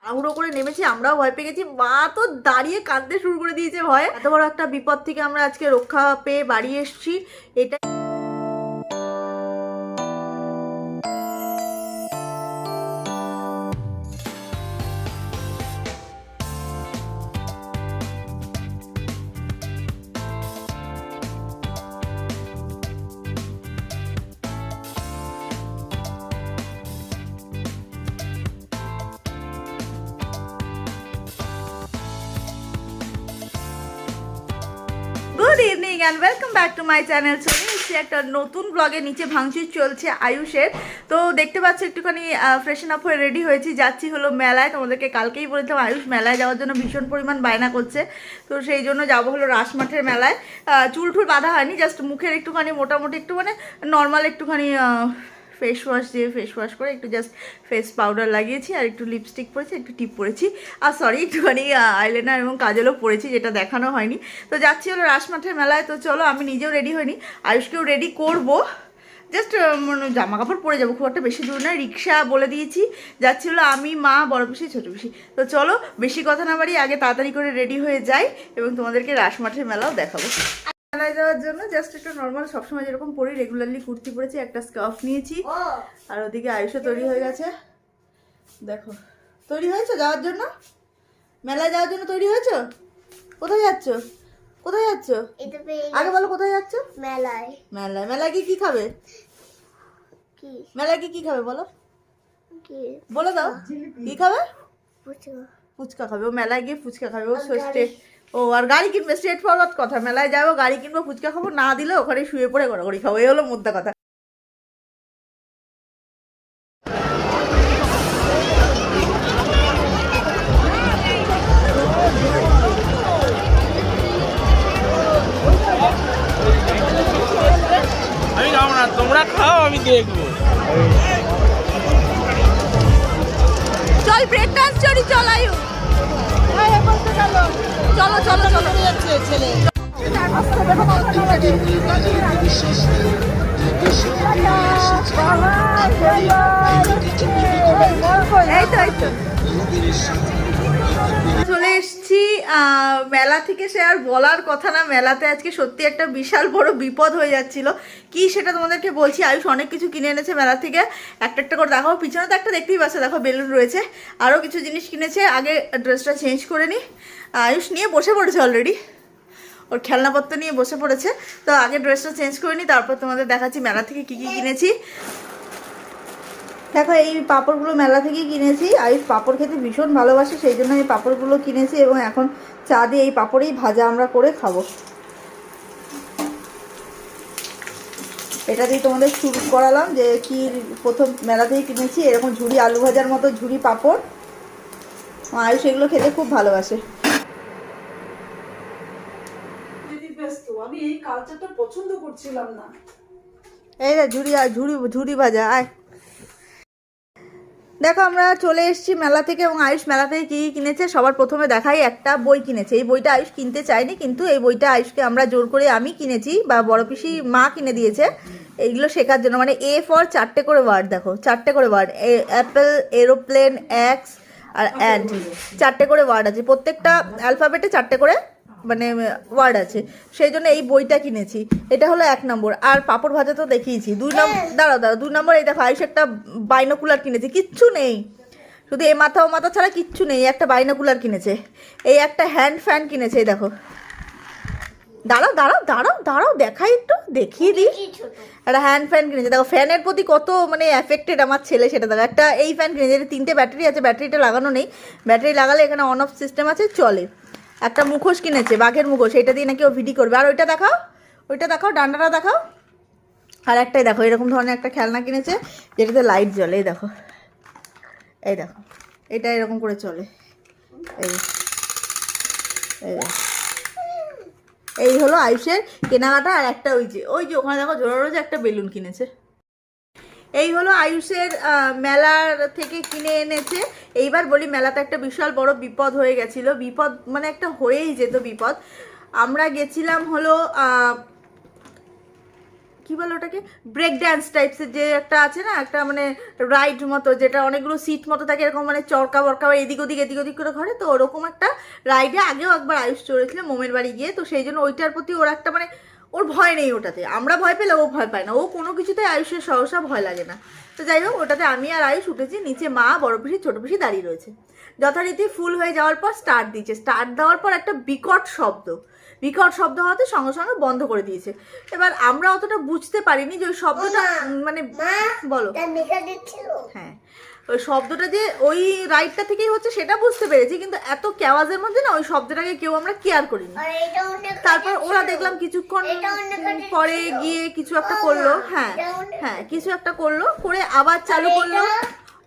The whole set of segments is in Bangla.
তাড়াহুড়ো করে নেমেছি, আমরাও ভয় পেয়ে গেছি। মা তো দাঁড়িয়ে কাঁদতে শুরু করে দিয়েছে ভয়। এত বড় একটা বিপদ থেকে আমরা আজকে রক্ষা পেয়ে বাড়ি এসেছি, এটা good evening and welcome back to my channel. চলে এসেছি একটা নতুন ব্লগে। নিচে ভাঙচুর চলছে আয়ুষের, তো দেখতে পাচ্ছি একটুখানি ফ্রেশন আপ হয়ে রেডি হয়েছি, যাচ্ছি হলো মেলায়। তোমাদেরকে কালকেই বলেছিলাম আয়ুষ মেলায় যাওয়ার জন্য ভীষণ পরিমাণ বায়না করছে, তো সেই জন্য যাবো হলো রাসমাঠের মেলায়। চুল টুল বাঁধা হয়নি, জাস্ট মুখের একটুখানি মোটামুটি একটু মানে নর্মাল একটুখানি ফেস ওয়াশ দিয়ে ফেস ওয়াশ করে একটু জাস্ট ফেস পাউডার লাগিয়েছি, আর একটু লিপস্টিক পরেছি, একটু টিপ পরেছি, আর সরি একটুখানি আইলাইনার এবং কাজলও পরেছি, যেটা দেখানো হয়নি। তো যাচ্ছি হলো রাসমাঠের মেলায়। তো চলো, আমি নিজেও রেডি হইনি, আয়ুষকেও রেডি করবো। জাস্ট জামা কাপড় পরে যাবো, খুব একটা বেশি দূর নয়, রিক্সা বলে দিয়েছি। যাচ্ছি হলো আমি, মা, বড় পিসি, ছোটো পিসি। তো চলো, বেশি কথা না বাড়ি, আগে তাড়াতাড়ি করে রেডি হয়ে যাই এবং তোমাদেরকে রাসমাঠের মেলাও দেখাবো। মেলায় যাওয়ার জন্য জাস্ট একটু নর্মাল সবসময় যেরকম পরি রেগুলারলি কুর্তি পরেছি, একটা স্কার্ফ নিয়েছি, আর ওদিকে আয়ুষও তৈরি হয়ে গেছে। দেখো, তৈরি হয়েছো যাওয়ার জন্য? মেলায় যাওয়ার জন্য তৈরি হয়েছো? কোথায় যাচ্ছ? কোথায় যাচ্ছ আগে বলো, কোথায় যাচ্ছ? মেলায়। মেলায়। মেলায় গিয়ে কি খাবে? কি মেলায় গিয়ে কি খাবে বলো, কি বলে দাও। কি খাবে? ফুচকা। ফুচকা খাবে। ও মেলায় গিয়ে ফুচকা খাবে। ও ও আর গাড়ি কিনবে, স্ট্রেট ফরওয়ার্ড কথা। মেলায় যাবো, গাড়ি কিনবো, ফুচকা খাবো, না দিলে ওখানে শুয়ে পড়ে গড়াগড়ি খাবো, এই হলো মোদ্দা কথা। আমি খাবো না, তোমরা খাও, আমি দেখবো। চল ব্রেক ডান্স চলি, চল আয়ু, চলো চলো চলো ছেলে। চলে এসছি মেলা থেকে, সে আর বলার কথা না। মেলাতে আজকে সত্যি একটা বিশাল বড় বিপদ হয়ে যাচ্ছিল। কি সেটা তোমাদেরকে বলছি। আয়ুষ অনেক কিছু কিনে এনেছে মেলা থেকে, একটা একটা করে দেখাও। পিছনে তো একটা দেখতেই পাচ্ছ, দেখো বেলুন রয়েছে, আরও কিছু জিনিস কিনেছে। আগে ড্রেসটা চেঞ্জ করে নিই। আয়ুষ নিয়ে বসে পড়েছে অলরেডি, ওর খেলনাপত্র নিয়ে বসে পড়েছে। তো আগে ড্রেসটা চেঞ্জ করে নিই, তারপর তোমাদের দেখাচ্ছি মেলা থেকে কী কী কিনেছি। দেখো, এই পাঁপড়গুলো মেলা থেকেই কিনেছি। আয়ুষ পাঁপড় খেতে ভীষণ ভালোবাসে, সেই জন্য এই পাঁপড়গুলো কিনেছি, এবং এখন চা দিয়ে এই পাঁপড়েই ভাজা আমরা করে খাবো। এটা দিয়ে তোমাদের শুরু করালাম যে কি প্রথম মেলা থেকেই কিনেছি এরকম ঝুড়ি, আলু ভাজার মতো ঝুড়ি পাঁপড়। আয়ুষ এগুলো খেতে খুব ভালোবাসে। আমি এই কালচারটা পছন্দ করছিলাম না। এই রে ঝুড়ি, ঝুড়ি ঝুড়ি ভাজা। আয় দেখো, আমরা চলে এসেছি মেলা থেকে, এবং আয়ুষ মেলা থেকে কী কিনেছে সবার প্রথমে দেখাই। একটা বই কিনেছে। এই বইটা আয়ুষ কিনতে চায়নি, কিন্তু এই বইটা আয়ুষকে আমরা জোর করে আমি কিনেছি, বা বড় পিসি মা কিনে দিয়েছে এইগুলো শেখার জন্য। মানে এ ফর 4টে করে ওয়ার্ড, দেখো 4টে করে ওয়ার্ড, অ্যাপেল, এরোপ্লেন, এক্স আর অ্যান্ড, 4টে করে ওয়ার্ড আছে। প্রত্যেকটা অ্যালফাবেটে 4টে করে মানে ওয়ার্ড আছে, সেই জন্য এই বইটা কিনেছি। এটা হলো 1 নম্বর। আর পাঁপড় ভাজা তো দেখিয়েছি। 2 নম্বর, দাঁড়াও 2 নম্বর, এই দেখো আয়ুষ একটা বাইনোকুলার কিনেছে। কিচ্ছু নেই, শুধু এ মাথা ও মাথা ছাড়া কিচ্ছু নেই। একটা বাইনোকুলার কিনেছে। এই একটা হ্যান্ড ফ্যান কিনেছে, এই দেখো। দাঁড়াও দাঁড়াও দাঁড়াও দাঁড়াও, দেখাই একটু, দেখিয়ে দিই। একটা হ্যান্ড ফ্যান কিনেছে। দেখো ফ্যানের প্রতি কত মানে অ্যাফেক্টেড আমার ছেলে, সেটা দেখো। একটা এই ফ্যান কিনেছে, 3টে ব্যাটারি আছে, ব্যাটারিটা লাগানো নেই। ব্যাটারি লাগালে এখানে অন অফ সিস্টেম আছে, চলে। একটা মুখোশ কিনেছে, বাঘের মুখোশ, এটা দিয়ে নাকি ও ভিডিও করবে। আর ওইটা দেখাও, ওইটা দেখাও, ডান্ডাটা দেখাও। আর একটাই দেখো, এরকম ধরনের একটা খেলনা কিনেছে, যেটাতে লাইট জ্বলে। এই দেখো, এই দেখো, এটা এরকম করে চলে। এই হলো আয়ুষের কেনাকাটা। আর একটা ওই যে ওখানে দেখো জোড়া রয়েছে, একটা বেলুন কিনেছে। এই হলো আয়ুষের মেলার থেকে কিনে এনেছে। এইবার বলি, মেলাতে একটা বিশাল বড় বিপদ হয়ে গেছিলো। বিপদ মানে একটা হয়েই যেত বিপদ। আমরা গেছিলাম হলো কি বলে ওটাকে, ব্রেক ড্যান্স টাইপসের যে একটা আছে না, একটা মানে রাইড মতো, যেটা অনেকগুলো সিট মতো থাকে, এরকম মানে চরকা বরকা এদিক ওদিক করে ঘরে, তো ওরকম একটা রাইডে আগেও একবার আয়ুষ চড়েছিল মোমের বাড়ি গিয়ে। তো সেই জন্য ওইটার প্রতি ওর একটা মানে ওর ভয় নেই ওটাতে, আমরা ভয় পেলে ও ভয় পায় না, ও কোনো কিছুতে আয়ুষের সহসা ভয় লাগে না। তো যাই হোক, ওটাতে আমি আর আয়ুষ উঠেছি, নিচে মা, বড় পিসি, ছোটো পিসি দাঁড়িয়ে রয়েছে। যথারীতি ফুল হয়ে যাওয়ার পর স্টার্ট দিয়েছে, স্টার্ট দেওয়ার পর একটা বিকট শব্দ হওয়াতে সঙ্গে সঙ্গে বন্ধ করে দিয়েছে। এবার আমরা অতটা বুঝতে পারিনি যে ওই শব্দটা মানে বলো, হ্যাঁ ওই শব্দটা যে ওই রাইডটা থেকেই হচ্ছে সেটা বুঝতে পেরেছি, কিন্তু এত কেওয়াজের মধ্যে না ওই শব্দটাকে কেউ আমরা কেয়ার করিনি। তারপর ওরা দেখলাম কিছুক্ষণ পরে গিয়ে কিছু একটা করলো, হ্যাঁ কিছু একটা করলো, করে আবার চালু করলো,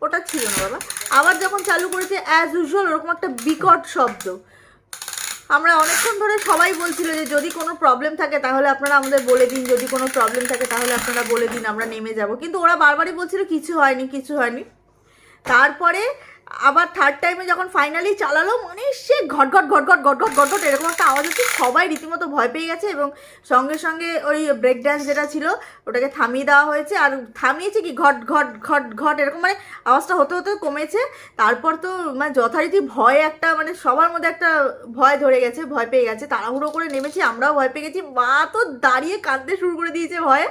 ওটা ছিল না বাবা, আবার যখন চালু করেছে অ্যাজ ইউজুয়াল ওরকম একটা বিকট শব্দ। আমরা অনেকক্ষণ ধরে সবাই বলছিল যে যদি কোনো প্রবলেম থাকে তাহলে আপনারা আমাদের বলে দিন, যদি কোনো প্রবলেম থাকে তাহলে আপনারা বলে দিন, আমরা নেমে যাব, কিন্তু ওরা বারবারই বলছিল কিছু হয়নি। তারপরে আবার থার্ড টাইমে যখন ফাইনালি চালালো, মানে সে ঘট এরকম একটা আওয়াজ হচ্ছে, সবাই রীতিমতো ভয় পেয়ে গেছে, এবং সঙ্গে সঙ্গে ওই ব্রেক ড্যান্স যেটা ছিল ওটাকে থামিয়ে দেওয়া হয়েছে। আর থামিয়েছে কি ঘট এরকম মানে আওয়াজটা হতে হতে কমেছে। তারপর তো মানে যথারীতি ভয় একটা মানে সবার মধ্যে একটা ভয় ধরে গেছে, ভয় পেয়ে গেছে, তাড়াহুড়ো করে নেমেছি, আমরাও ভয় পেয়ে গেছি, মা তো দাঁড়িয়ে কাঁদতে শুরু করে দিয়েছে ভয়ে,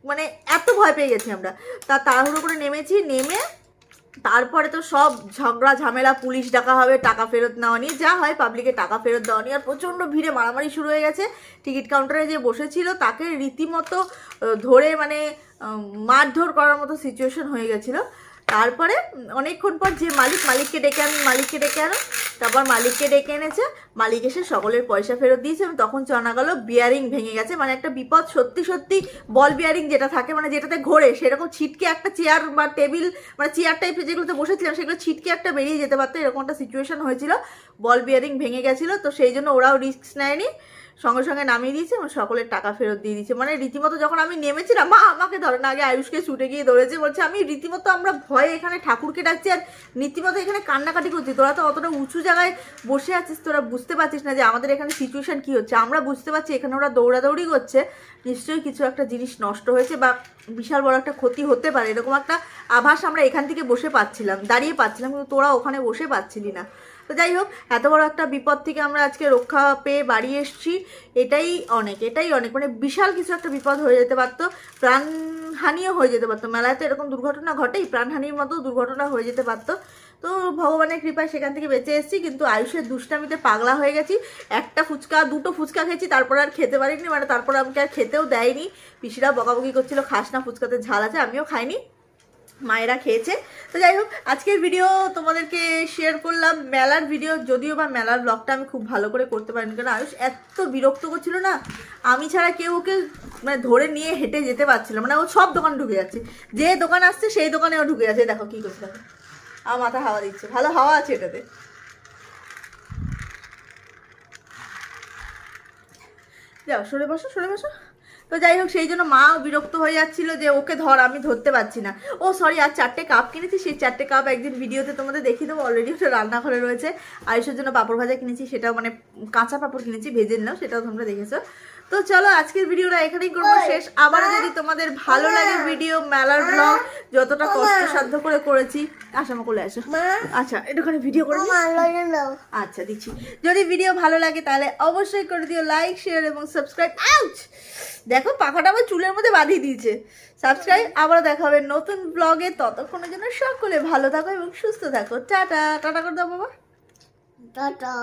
মানে এত ভয় পেয়ে গেছি আমরা। তাড়াহুড়ো করে নেমেছি, নেমে তারপরে তো সব ঝগড়া ঝামেলা, পুলিশ ডাকা হবে, টাকা ফেরত নেওয়া নিয়ে, যা হয় পাবলিকে টাকা ফেরত দেওয়া নিয়ে, আর প্রচণ্ড ভিড়ে মারামারি শুরু হয়ে গেছে। টিকিট কাউন্টারে যে বসেছিল তাকে রীতিমতো ধরে মানে মারধর করার মতো সিচুয়েশন হয়ে গেছিলো। তারপরে অনেকক্ষণ পর যে মালিককে ডেকে আনো, তারপর মালিককে ডেকে এনেছে, মালিক এসে সকলের পয়সা ফেরত দিয়েছে, এবং তখন জানা গেল বিয়ারিং ভেঙে গেছে। মানে একটা বিপদ, সত্যি বল বিয়ারিং যেটা থাকে মানে যেটাতে ঘোরে, সেরকম ছিটকে একটা চেয়ার বা টেবিল মানে চেয়ার টাইপের যেগুলোতে বসেছিলাম সেগুলো ছিটকে একটা বেরিয়ে যেতে পারতো, এরকম একটা সিচুয়েশন হয়েছিল, বল বিয়ারিং ভেঙে গেছিলো। তো সেই জন্য ওরাও রিস্ক নেয়নি, সঙ্গে সঙ্গে নামিয়ে দিয়েছে এবং সকলের টাকা ফেরত দিয়ে দিয়েছে। মানে রীতিমতো যখন আমি নেমেছিলাম, মা আমাকে ধরে না, আগে আয়ুষকে ছুটে গিয়ে ধরেছে, বলছে আমি রীতিমতো আমরা ভয়ে এখানে ঠাকুরকে ডাকছি আর রীতিমতো এখানে কান্নাকাটি করছি, তোরা তো অতটা উঁচু জায়গায় বসে আছিস, তোরা বুঝতে পারছিস না যে আমাদের এখানে সিচুয়েশন কী হচ্ছে। আমরা বুঝতে পারছি এখানে ওরা দৌড়াদৌড়ি করছে, নিশ্চয়ই কিছু একটা জিনিস নষ্ট হয়েছে বা বিশাল বড় একটা ক্ষতি হতে পারে, এরকম একটা আভাস আমরা এখান থেকে বসে পাচ্ছিলাম, দাঁড়িয়ে পাচ্ছিলাম, কিন্তু তোরা ওখানে বসে পাচ্ছিলি না। তো যাই হোক, এত বড় একটা বিপদ থেকে আমরা আজকে রক্ষা পেয়ে বাড়ি এসেছি, এটাই অনেক মানে বিশাল কিছু একটা বিপদ হয়ে যেতে পারতো, প্রাণহানিও হয়ে যেতে পারতো। মেলায় তো এরকম দুর্ঘটনা ঘটেই, প্রাণহানির মতো দুর্ঘটনা হয়ে যেতে পারতো। তো ভগবানের কৃপায় সেখান থেকে বেঁচে এসেছি, কিন্তু আয়ুষের দুষ্টামিতে পাগলা হয়ে গেছি। দুটো ফুচকা খেয়েছি, তারপরে আর খেতে পারিনি, মানে তারপরে আমাকে আর খেতেও দেয়নি, পিসিরা বকাবকি করছিল খাস না, ফুচকাতে ঝাল আছে, আমিও খাইনি, মায়েরা খেয়েছে। তো যাই হোক, আজকের ভিডিও তোমাদেরকে শেয়ার করলাম মেলার ভিডিও, যদিও বা মেলার ব্লগটা আমি খুব ভালো করে করতে পারিনি, কারণ আয়ুষ এত বিরক্ত করছিল না, আমি ছাড়া কেউ ওকে মানে ধরে নিয়ে হেঁটে যেতে পারছিল, মানে ও সব দোকান ঢুকে যাচ্ছে, যে দোকান আসছে সেই দোকানেও ঢুকে যাচ্ছে। দেখো কী করছে, দেখো আমার মাথা হাওয়া দিচ্ছে, ভালো হাওয়া আছে এটাতে। যাও সরে বসো। তো যাই হোক, সেই জন্য মাও বিরক্ত হয়ে যাচ্ছিল যে ওকে ধর, আমি ধরতে পারছি না। ও সরি, আর 4টে কাপ কিনেছি, সেই 4টে কাপ একদিন ভিডিওতে তোমাদের দেখিয়ে দেবো, অলরেডি ওটা রান্নাঘরে রয়েছে। আয়ুষের জন্য পাঁপড় ভাজা কিনেছি, সেটাও মানে কাঁচা পাঁপড় কিনেছি, ভেজে নিলাম, সেটাও তোমরা দেখেছো। তো চলো আজকের ভিডিওটা এখানেই করবো শেষ। আবারও যদি তোমাদের ভালো লাগে ভিডিও, মেলার ব্লগ যতটা কষ্টসাধ্য করে করেছি, আসামা কোলে আসো, আচ্ছা একটুখানি ভিডিও করে আচ্ছা দিচ্ছি। যদি ভিডিও ভালো লাগে তাহলে অবশ্যই করে দিও লাইক, শেয়ার এবং সাবস্ক্রাইব। আউচ, দেখো পাখাটা আমার চুলের মধ্যে বাঁধিয়ে দিয়েছে। সাবস্ক্রাইব, আবার দেখা হবে নতুন ব্লগে, ততক্ষণের জন্য সকলে ভালো থাকো এবং সুস্থ থাকো। টাটা করে দাও বাবা, টাটা।